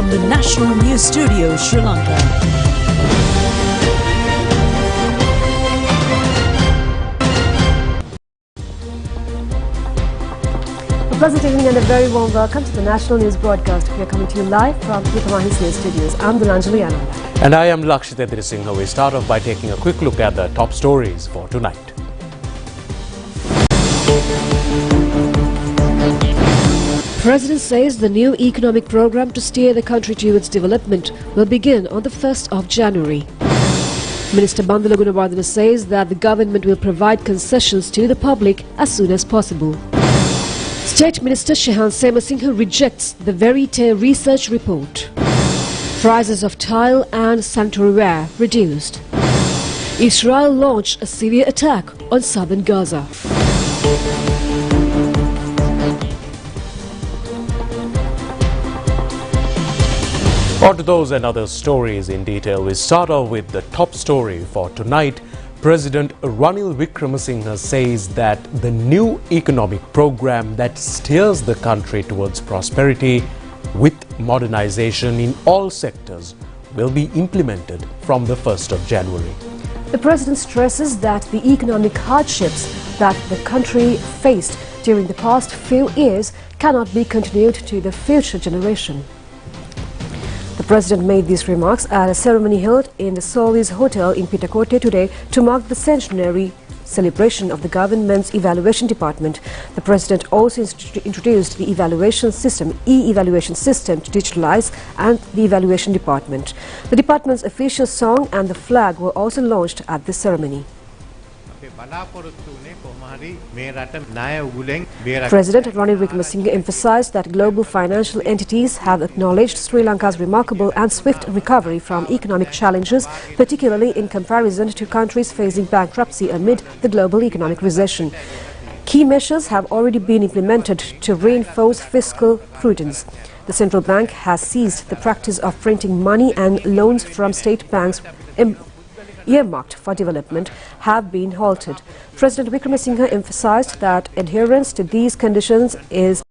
from the National News Studio, Sri Lanka. A pleasant evening and a very warm welcome to the National News Broadcast. We are coming to you live from Rupavahini's News Studios. I'm Anjali Anand. And I am Lakshit Singh. We start off by taking a quick look at the top stories for tonight. President says the new economic program to steer the country towards development will begin on the 1st of January. Minister Bandula Gunawardena says that the government will provide concessions to the public as soon as possible. State Minister Shehan Semasinghe rejects the Verite research report. Prices of tile and sanitary ware reduced. Israel launched a severe attack on southern Gaza. On to those and other stories in detail. We start off with the top story for tonight. President Ranil Wickremesinghe says that the new economic program that steers the country towards prosperity with modernization in all sectors will be implemented from the 1st of January. The president stresses that the economic hardships that the country faced during the past few years cannot be continued to the future generation. The president made these remarks at a ceremony held in the Solis Hotel in Pitakotte today to mark the centenary celebration of the government's evaluation department. The president also introduced the evaluation system, e-evaluation system, to digitalize and the evaluation department. The department's official song and the flag were also launched at this ceremony. President Ranil Wickremesinghe emphasized that global financial entities have acknowledged Sri Lanka's remarkable and swift recovery from economic challenges, particularly in comparison to countries facing bankruptcy amid the global economic recession. Key measures have already been implemented to reinforce fiscal prudence. The central bank has ceased the practice of printing money, and loans from state banks earmarked for development have been halted. President Wickremesinghe emphasized that adherence to these conditions is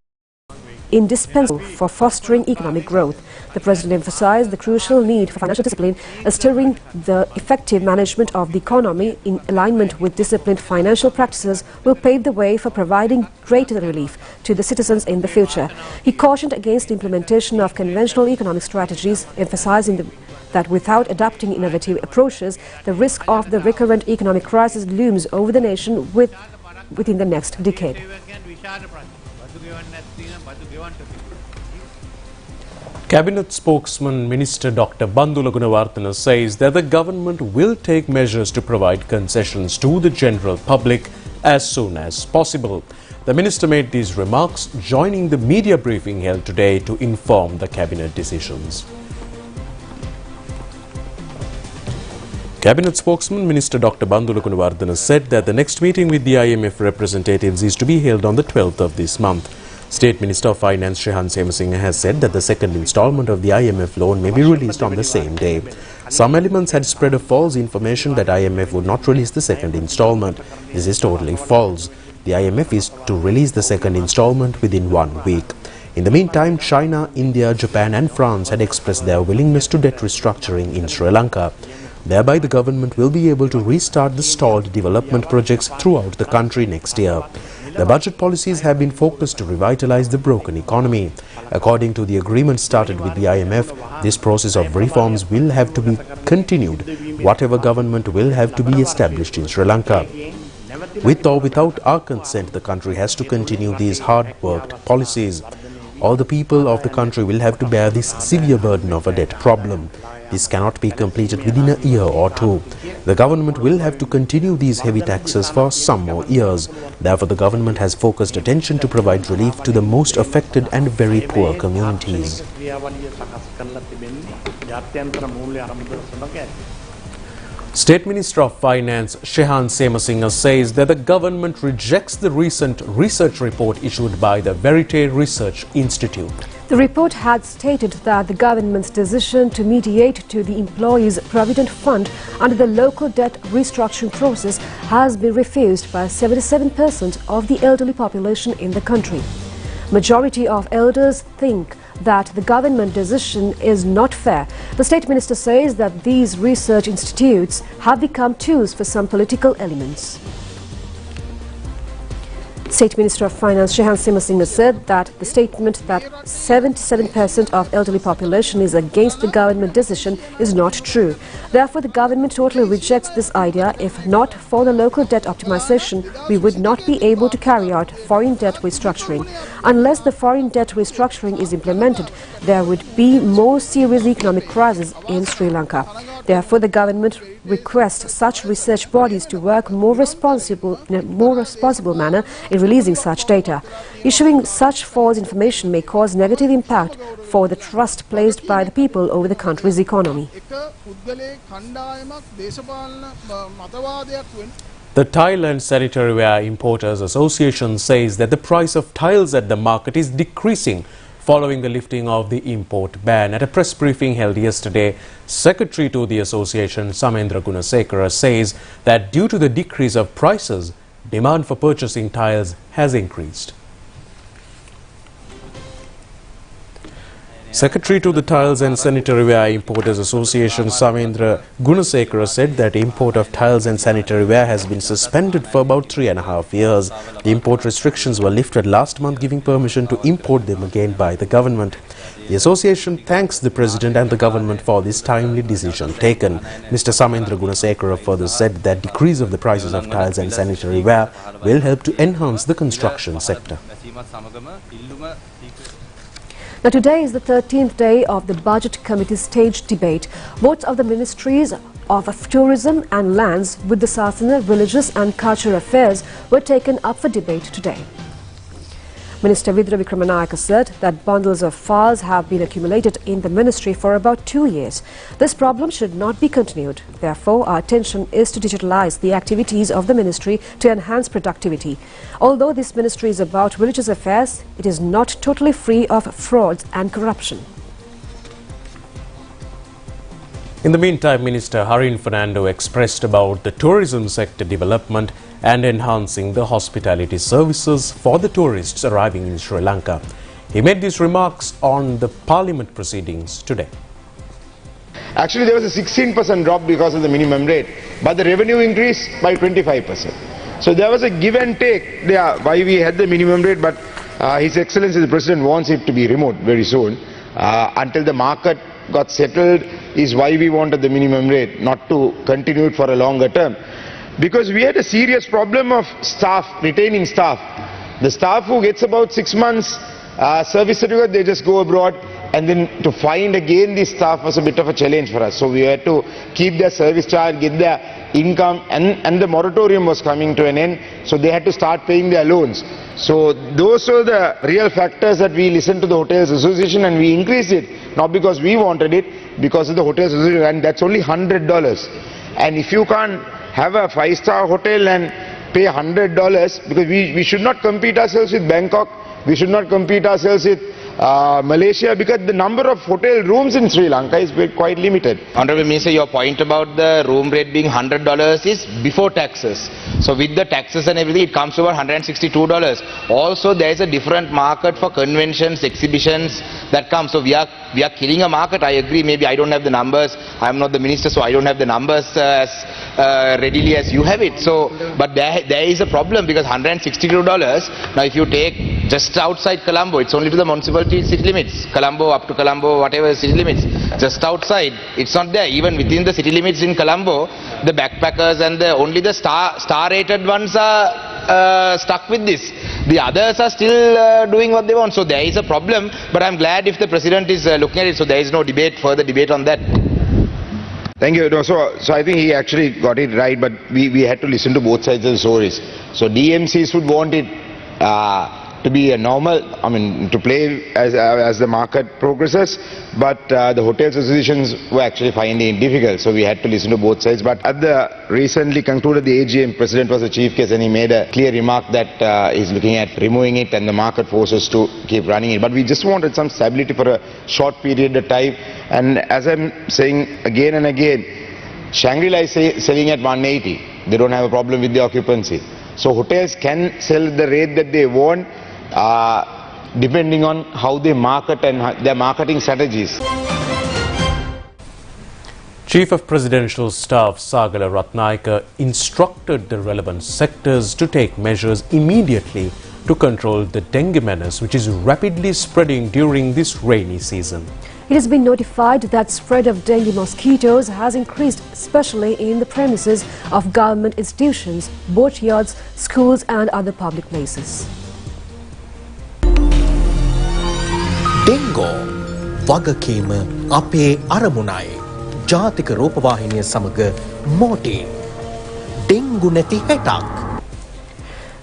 indispensable for fostering economic growth. The president emphasized the crucial need for financial discipline, steering the effective management of the economy in alignment with disciplined financial practices will pave the way for providing greater relief to the citizens in the future. He cautioned against the implementation of conventional economic strategies, emphasizing that without adopting innovative approaches, the risk of the recurrent economic crisis looms over the nation within the next decade. Cabinet spokesman Minister Dr. Bandula Gunawardena says that the government will take measures to provide concessions to the general public as soon as possible. The minister made these remarks joining the media briefing held today to inform the cabinet decisions. Cabinet spokesman Minister Dr. Bandula Gunawardena said that the next meeting with the IMF representatives is to be held on the 12th of this month. State Minister of Finance Shehan Semasinghe has said that the second installment of the IMF loan may be released on the same day. Some elements had spread a false information that IMF would not release the second installment. This is totally false. The IMF is to release the second installment within 1 week. In the meantime, China, India, Japan and France had expressed their willingness to debt restructuring in Sri Lanka. Thereby, the government will be able to restart the stalled development projects throughout the country next year. The budget policies have been focused to revitalize the broken economy. According to the agreement started with the IMF, this process of reforms will have to be continued. Whatever government will have to be established in Sri Lanka. With or without our consent, the country has to continue these hard-worked policies. All the people of the country will have to bear this severe burden of a debt problem. This cannot be completed within a year or two. The government will have to continue these heavy taxes for some more years. Therefore, the government has focused attention to provide relief to the most affected and very poor communities. State Minister of Finance Shehan Semasinghe says that the government rejects the recent research report issued by the Verite Research Institute. The report had stated that the government's decision to mediate to the Employees' Provident Fund under the local debt restructuring process has been refused by 77% of the elderly population in the country. Majority of elders think that the government decision is not fair. The State Minister says that these research institutes have become tools for some political elements. State Minister of Finance Shehan Simhasinghe said that the statement that 77% of elderly population is against the government decision is not true. Therefore, the government totally rejects this idea. If not for the local debt optimization, we would not be able to carry out foreign debt restructuring. Unless the foreign debt restructuring is implemented, there would be more serious economic crisis in Sri Lanka. Therefore, the government requests such research bodies to work in a more responsible manner in releasing such data. Issuing such false information may cause negative impact for the trust placed by the people over the country's economy. The Tile and Sanitary Ware Importers Association says that the price of tiles at the market is decreasing following the lifting of the import ban. At a press briefing held yesterday, Secretary to the association Samendra Gunasekara says that due to the decrease of prices, demand for purchasing tiles has increased. Secretary to the Tiles and Sanitary Ware Importers Association Samendra Gunasekara said that import of tiles and sanitary ware has been suspended for about 3.5 years. The import restrictions were lifted last month, giving permission to import them again by the government. The association thanks the President and the government for this timely decision taken. Mr. Samendra Gunasekara further said that decrease of the prices of tiles and sanitary ware will help to enhance the construction sector. Now, today is the 13th day of the Budget Committee staged debate. Votes of the Ministries of Tourism and Lands with the Sasana, Religious and Cultural Affairs were taken up for debate today. Minister Vidra Vikramanayake said that bundles of files have been accumulated in the ministry for about 2 years. This problem should not be continued. Therefore, our attention is to digitalize the activities of the ministry to enhance productivity. Although this ministry is about religious affairs, it is not totally free of frauds and corruption. In the meantime, Minister Harin Fernando expressed about the tourism sector development and enhancing the hospitality services for the tourists arriving in Sri Lanka. He made these remarks on the Parliament proceedings today. Actually, there was a 16% drop because of the minimum rate, but the revenue increased by 25%. So there was a give and take there why we had the minimum rate, but His Excellency the President wants it to be removed very soon. Until the market got settled is why we wanted the minimum rate, not to continue it for a longer term. Because we had a serious problem of staff, retaining staff. The staff who gets about 6 months service certificate, they just go abroad, and then to find again the staff was a bit of a challenge for us. So we had to keep their service charge, get their income, and the moratorium was coming to an end, so they had to start paying their loans. So those were the real factors that we listened to the Hotels Association, and we increased it, not because we wanted it, because of the Hotels Association, and that's only $100. And if you can't have a 5-star hotel and pay $100, because we should not compete ourselves with Bangkok, we should not compete ourselves with Malaysia, because the number of hotel rooms in Sri Lanka is quite limited. Honorable Minister, your point about the room rate being $100 is before taxes. So with the taxes and everything, it comes to about $162. Also, there is a different market for conventions, exhibitions that come. So we are killing a market. I agree. Maybe I don't have the numbers. I am not the minister, so I don't have the numbers as readily as you have it. So, but there is a problem, because $162. Now, if you take just outside Colombo, it's only to the municipality city limits. Colombo up to Colombo, whatever city limits. Just outside, it's not there. Even within the city limits in Colombo, the backpackers and only the star-rated ones are stuck with this. The others are still doing what they want. So there is a problem. But I'm glad if the President is looking at it. So there is no further debate on that. Thank you. No, so I think he actually got it right, but we had to listen to both sides of the stories. So DMCs would want it to be a normal, to play as the market progresses, but the hotels associations were actually finding it difficult, so we had to listen to both sides. But at the recently concluded the AGM, President was the chief guest, and he made a clear remark that he's looking at removing it and the market forces to keep running it. But we just wanted some stability for a short period of time, and as I'm saying again and again, Shangri-La is selling at 180. They don't have a problem with the occupancy. So hotels can sell the rate that they want. depending on how they market and their marketing strategies. Chief of Presidential Staff Sagala Ratnayaka instructed the relevant sectors to take measures immediately to control the dengue menace, which is rapidly spreading during this rainy season. It has been notified that spread of dengue mosquitoes has increased, especially in the premises of government institutions, boatyards, schools and other public places. Dengue වගකීම අපේ අරමුණයි. ජාතික රූපවාහිනිය සමග මෝටින් dengue නැති හෙටක්.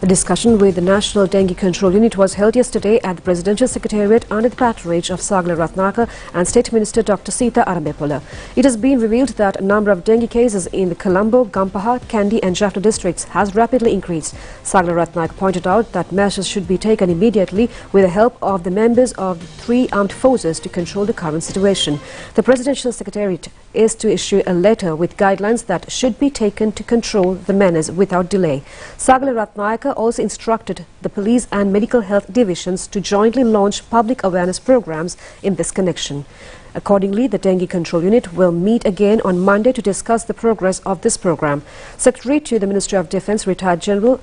A discussion with the National Dengue Control Unit was held yesterday at the Presidential Secretariat under the patronage of Sagala Ratnayaka and State Minister Dr. Sita Arabepola. It has been revealed that a number of dengue cases in the Colombo, Gampaha, Kandy and Jaffna districts has rapidly increased. Sagala Ratnayaka pointed out that measures should be taken immediately with the help of the members of the three armed forces to control the current situation. The Presidential Secretariat is to issue a letter with guidelines that should be taken to control the menace without delay. Sagala Ratnayaka also instructed the police and medical health divisions to jointly launch public awareness programs in this connection. Accordingly, the Dengue Control Unit will meet again on Monday to discuss the progress of this program. Secretary to the Ministry of Defence, retired General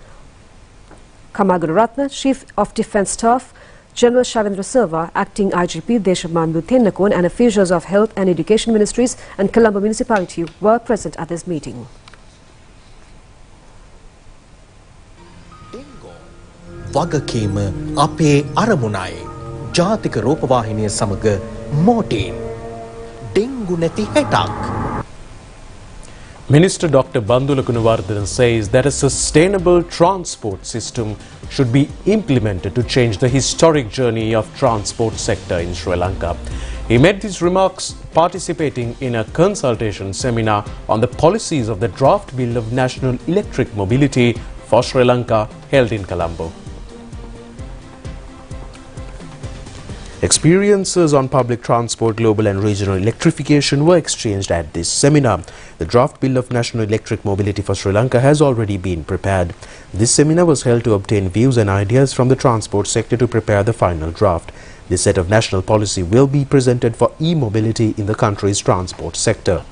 Kamal Gunaratne, Chief of Defence Staff General Shavendra Silva, Acting IGP Deshamandu Tennakon and officials of Health and Education Ministries and Colombo Municipality were present at this meeting. වගකීම අපේ අරමුණයි. ජාතික රූපවාහිනිය සමග මෝටින් dengue නැති හෙටක්. Minister Dr. Bandula Gunawardena says that a sustainable transport system should be implemented to change the historic journey of transport sector in Sri Lanka. He made these remarks participating in a consultation seminar on the policies of the draft bill of national electric mobility for Sri Lanka held in Colombo. Experiences on public transport, global and regional electrification were exchanged at this seminar. The draft bill of national electric mobility for Sri Lanka has already been prepared. This seminar was held to obtain views and ideas from the transport sector to prepare the final draft. This set of national policy will be presented for e-mobility in the country's transport sector.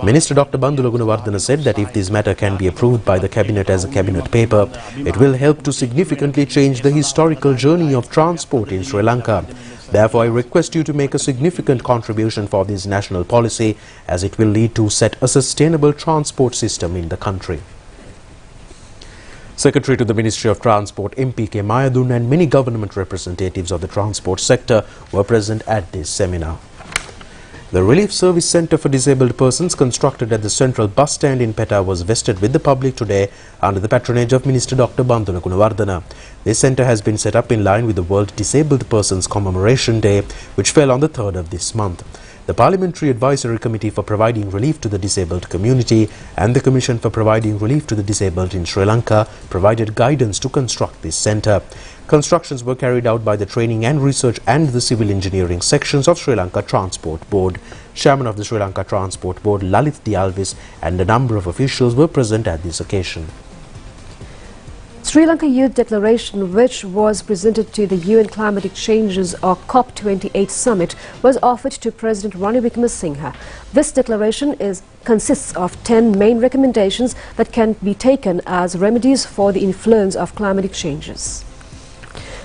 Minister Dr. Bandula Gunawardena said that if this matter can be approved by the cabinet as a cabinet paper, it will help to significantly change the historical journey of transport in Sri Lanka. Therefore, I request you to make a significant contribution for this national policy, as it will lead to set a sustainable transport system in the country. Secretary to the Ministry of Transport MPK Mayadun and many government representatives of the transport sector were present at this seminar. The Relief Service Centre for Disabled Persons constructed at the Central Bus Stand in Petta was vested with the public today under the patronage of Minister Dr. Bandula Gunawardena. This centre has been set up in line with the World Disabled Persons Commemoration Day, which fell on the 3rd of this month. The Parliamentary Advisory Committee for Providing Relief to the Disabled Community and the Commission for Providing Relief to the Disabled in Sri Lanka provided guidance to construct this centre. Constructions were carried out by the Training and Research and the Civil Engineering sections of Sri Lanka Transport Board. Chairman of the Sri Lanka Transport Board, Lalit Dialvis, and a number of officials were present at this occasion. Sri Lanka Youth Declaration, which was presented to the UN Climatic Changes or COP28 summit, was offered to President Ranil Wickremesinghe. This declaration consists of 10 main recommendations that can be taken as remedies for the influence of climatic changes.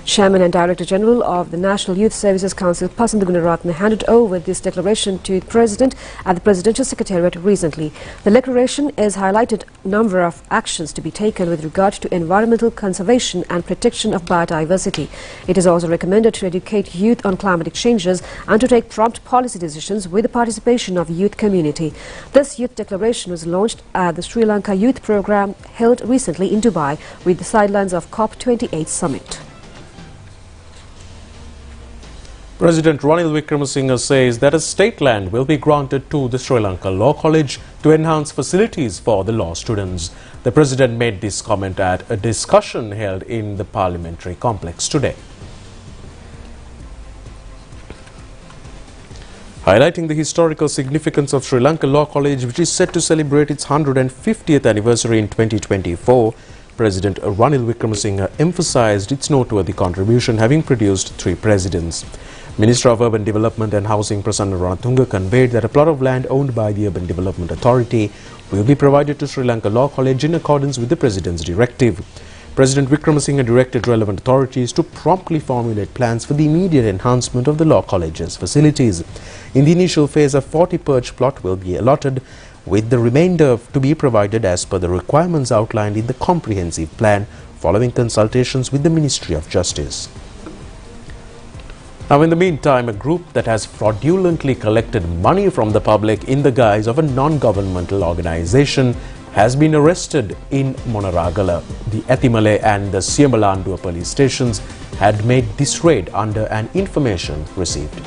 Chairman and Director General of the National Youth Services Council, Pasindu Gunaratne, handed over this declaration to the President at the Presidential Secretariat recently. The declaration has highlighted a number of actions to be taken with regard to environmental conservation and protection of biodiversity. It is also recommended to educate youth on climatic changes and to take prompt policy decisions with the participation of the youth community. This youth declaration was launched at the Sri Lanka Youth Programme held recently in Dubai with the sidelines of COP28 summit. President Ranil Wickremesinghe says that a state land will be granted to the Sri Lanka Law College to enhance facilities for the law students. The President made this comment at a discussion held in the parliamentary complex today. Highlighting the historical significance of Sri Lanka Law College, which is set to celebrate its 150th anniversary in 2024, President Ranil Wickremesinghe emphasized its noteworthy contribution, having produced 3 presidents. Minister of Urban Development and Housing Prasanna Ranatunga conveyed that a plot of land owned by the Urban Development Authority will be provided to Sri Lanka Law College in accordance with the President's directive. President Wickremesinghe directed relevant authorities to promptly formulate plans for the immediate enhancement of the Law College's facilities. In the initial phase, a 40-perch plot will be allotted, with the remainder to be provided as per the requirements outlined in the comprehensive plan following consultations with the Ministry of Justice. Now, in the meantime, a group that has fraudulently collected money from the public in the guise of a non-governmental organization has been arrested in Monaragala. The Athimale and the Siemalandua police stations had made this raid under an information received.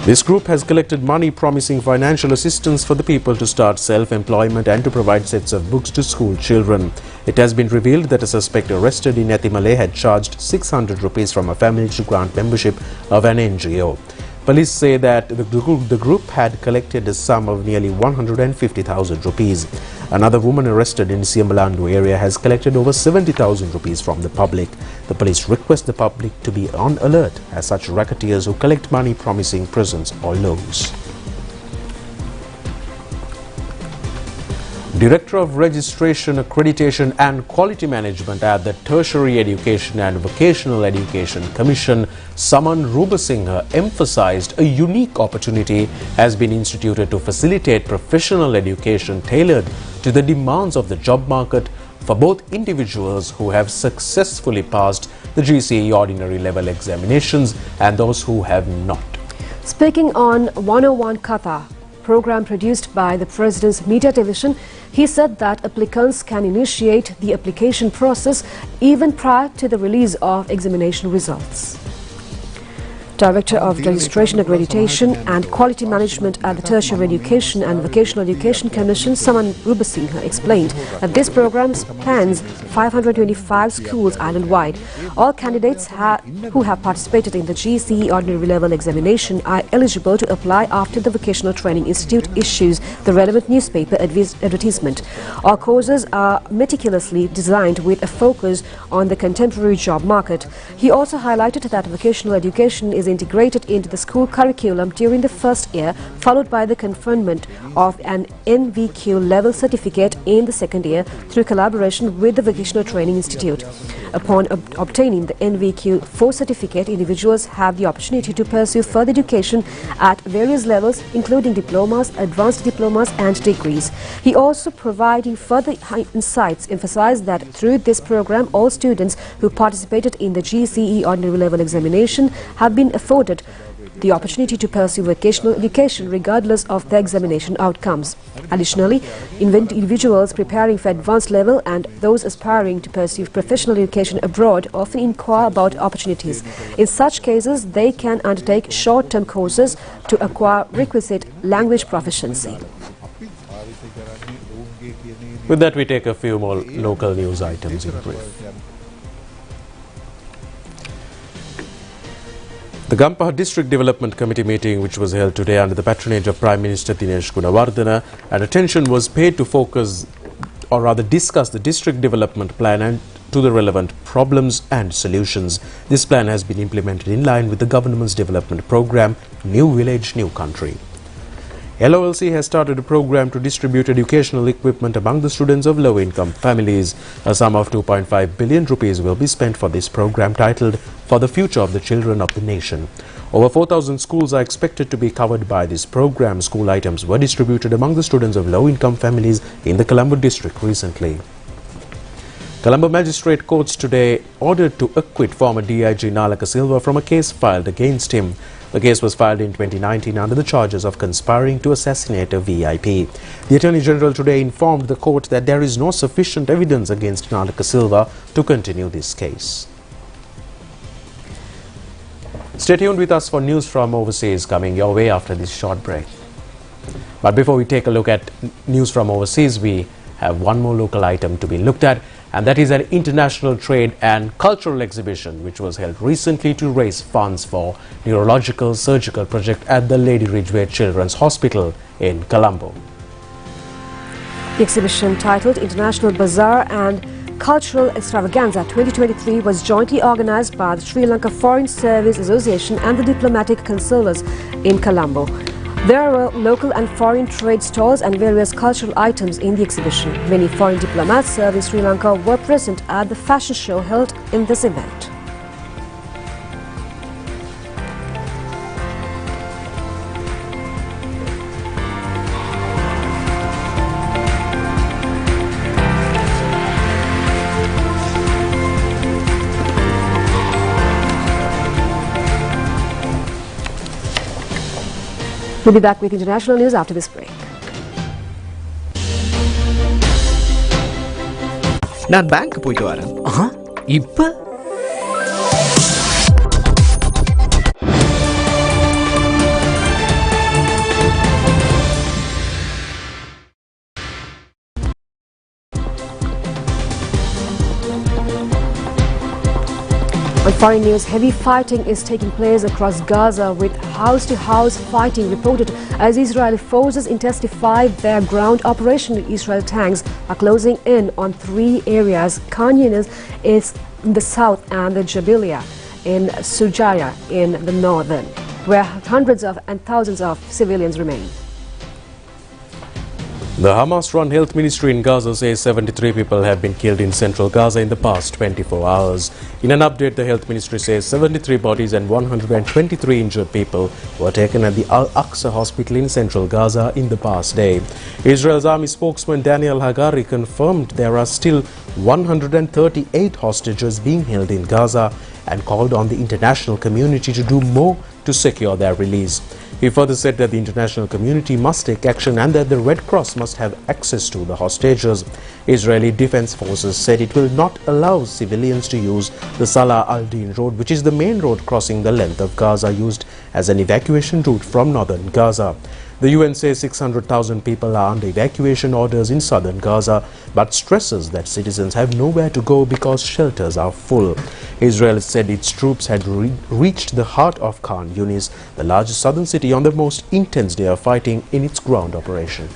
This group has collected money promising financial assistance for the people to start self-employment and to provide sets of books to school children. It has been revealed that a suspect arrested in Athimale had charged 600 rupees from a family to grant membership of an NGO. Police say that the group had collected a sum of nearly 150,000 rupees. Another woman arrested in Siemalandu area has collected over 70,000 rupees from the public. The police request the public to be on alert as such racketeers who collect money promising prisons or loans. Director of Registration, Accreditation and Quality Management at the Tertiary Education and Vocational Education Commission, Saman Rupasinghe, emphasized a unique opportunity has been instituted to facilitate professional education tailored to the demands of the job market for both individuals who have successfully passed the GCE ordinary level examinations and those who have not. Speaking on 101 Katha, program produced by the President's Media Division, he said that applicants can initiate the application process even prior to the release of examination results. Director of Registration, Accreditation and Quality Management at the Tertiary Education and Vocational Education Commission, Saman Rupasinghe, explained that this program spans 525 schools island-wide. All candidates who have participated in the GCE ordinary level examination are eligible to apply after the Vocational Training Institute issues the relevant newspaper advertisement. All courses are meticulously designed with a focus on the contemporary job market. He also highlighted that vocational education is integrated into the school curriculum during the first year, followed by the conferment of an NVQ level certificate in the second year through collaboration with the Vocational Training Institute. Upon obtaining the NVQ4 certificate, individuals have the opportunity to pursue further education at various levels, including diplomas, advanced diplomas and degrees. He also providing further insights, emphasized that through this program, all students who participated in the GCE ordinary level examination have been afforded the opportunity to pursue vocational education regardless of their examination outcomes. Additionally, individuals preparing for advanced level and those aspiring to pursue professional education abroad often inquire about opportunities. In such cases, they can undertake short-term courses to acquire requisite language proficiency. With that, we take a few more local news items in brief. The Gampaha District Development Committee meeting, which was held today under the patronage of Prime Minister Dinesh Gunawardena, and attention was paid to focus or rather discuss the district development plan and to the relevant problems and solutions. This plan has been implemented in line with the government's development program, New Village, New Country. LOLC has started a program to distribute educational equipment among the students of low-income families. A sum of 2.5 billion rupees will be spent for this program titled For the Future of the Children of the Nation. Over 4,000 schools are expected to be covered by this program. School items were distributed among the students of low-income families in the Colombo district recently. Colombo Magistrate Courts today ordered to acquit former DIG Nalaka Silva from a case filed against him. The case was filed in 2019 under the charges of conspiring to assassinate a VIP. The Attorney General today informed the court that there is no sufficient evidence against Nalaka Silva to continue this case. Stay tuned with us for news from overseas coming your way after this short break. But before we take a look at news from overseas, we have one more local item to be looked at, and that is an international trade and cultural exhibition which was held recently to raise funds for neurological surgical project at the Lady Ridgeway Children's Hospital in Colombo. The exhibition, titled International Bazaar and Cultural Extravaganza 2023, was jointly organized by the Sri Lanka Foreign Service Association and the diplomatic consulars in Colombo. There were local and foreign trade stalls and various cultural items in the exhibition. Many foreign diplomats serving Sri Lanka were present at the fashion show held in this event. We'll be back with international news after this break. நான் bank போயிட்டு வரேன். இப்ப On foreign news, heavy fighting is taking place across Gaza, with house-to-house fighting reported as Israeli forces intensify their ground operation. Israeli tanks are closing in on 3 areas. Khan Yunis is in the south and the Jabalia in Sujaya in the northern, where hundreds and thousands of civilians remain. The Hamas-run health ministry in Gaza says 73 people have been killed in central Gaza in the past 24 hours. In an update, the health ministry says 73 bodies and 123 injured people were taken at the Al-Aqsa hospital in central Gaza in the past day. Israel's army spokesman Daniel Hagari confirmed there are still 138 hostages being held in Gaza and called on the international community to do more to secure their release. He further said that the international community must take action and that the Red Cross must have access to the hostages. Israeli defense forces said it will not allow civilians to use the Salah al-Din road, which is the main road crossing the length of Gaza, used as an evacuation route from northern Gaza. The UN says 600,000 people are under evacuation orders in southern Gaza, but stresses that citizens have nowhere to go because shelters are full. Israel said its troops had reached the heart of Khan Yunis, the largest southern city, on the most intense day of fighting in its ground operation.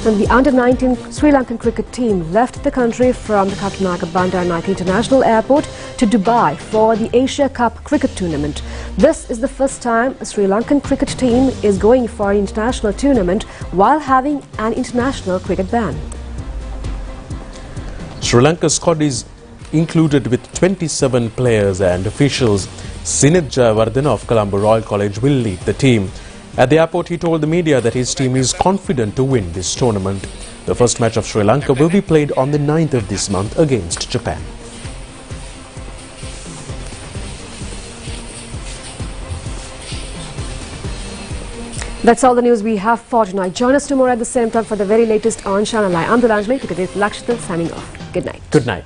And the under-19 Sri Lankan cricket team left the country from the Katunayake Bandar Naik International Airport to Dubai for the Asia Cup cricket tournament. This is the first time a Sri Lankan cricket team is going for an international tournament while having an international cricket ban. Sri Lanka's squad is included with 27 players and officials. Sinet Jayawardena of Colombo Royal College will lead the team. At the airport, he told the media that his team is confident to win this tournament. The first match of Sri Lanka will be played on the 9th of this month against Japan. That's all the news we have for tonight. Join us tomorrow at the same time for the very latest on Channel Eye. I'm the Lanjali, Lakshita signing off. Good night. Good night.